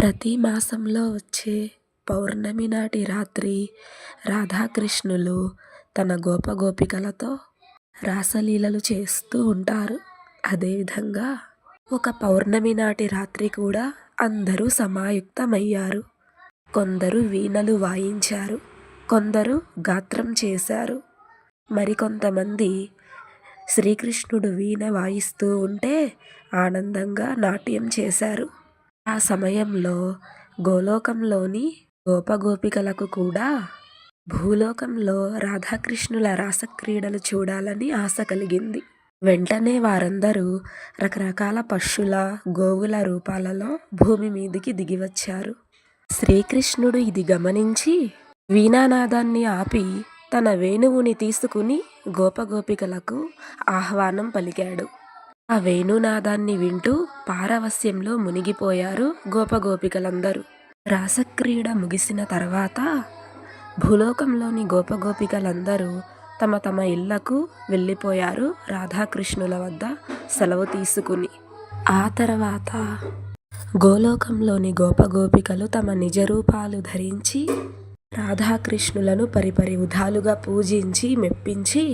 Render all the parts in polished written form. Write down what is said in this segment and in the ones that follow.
ప్రతి మాసంలో వచ్చే పౌర్ణమి నాటి రాత్రి రాధాకృష్ణులు తన గోపగోపికలతో రాసలీలలు చేస్తూ ఉంటారు. అదేవిధంగా ఒక పౌర్ణమి నాటి రాత్రి కూడా అందరూ సమాయుక్తమయ్యారు. కొందరు వీణలు వాయించారు, కొందరు గాత్రం చేశారు, మరికొంతమంది శ్రీకృష్ణుడు వీణ వాయిస్తూ ఉంటే ఆనందంగా నాట్యం చేశారు. ఆ సమయంలో గోలోకంలోని గోపగోపికలకు కూడా భూలోకంలో రాధాకృష్ణుల రాసక్రీడలు చూడాలని ఆశ కలిగింది. వెంటనే వారందరూ రకరకాల పశువుల, గోవుల రూపాలలో భూమి మీదికి దిగివచ్చారు. శ్రీకృష్ణుడు ఇది గమనించి వీణానాదాన్ని ఆపి తన వేణువుని తీసుకుని గోపగోపికలకు ఆహ్వానం పలికాడు. ఆ వేణునాదాన్ని వింటూ పారవస్యంలో మునిగిపోయారు గోపగోపికలందరూ. రాసక్రీడ ముగిసిన తర్వాత భూలోకంలోని గోపగోపికలందరూ తమ తమ ఇళ్లకు వెళ్ళిపోయారు రాధాకృష్ణుల వద్ద సెలవు తీసుకుని. ఆ తర్వాత గోలోకంలోని గోపగోపికలు తమ నిజ రూపాలు ధరించి రాధాకృష్ణులను పరిపరి విధాలుగా పూజించి మెప్పించి,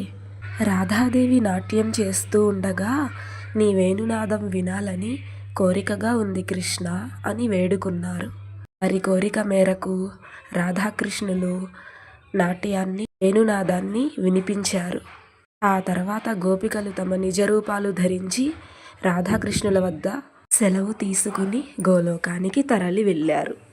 రాధాదేవి నాట్యం చేస్తూ ఉండగా నీ వేణునాదం వినాలని కోరికగా ఉంది కృష్ణ అని వేడుకున్నారు. వారి కోరిక మేరకు రాధాకృష్ణులు నాట్యాన్ని, వేణునాదాన్ని వినిపించారు. ఆ తర్వాత గోపికలు తమ నిజరూపాలు ధరించి రాధాకృష్ణుల వద్ద సెలవు తీసుకుని గోలోకానికి తరలి వెళ్ళారు.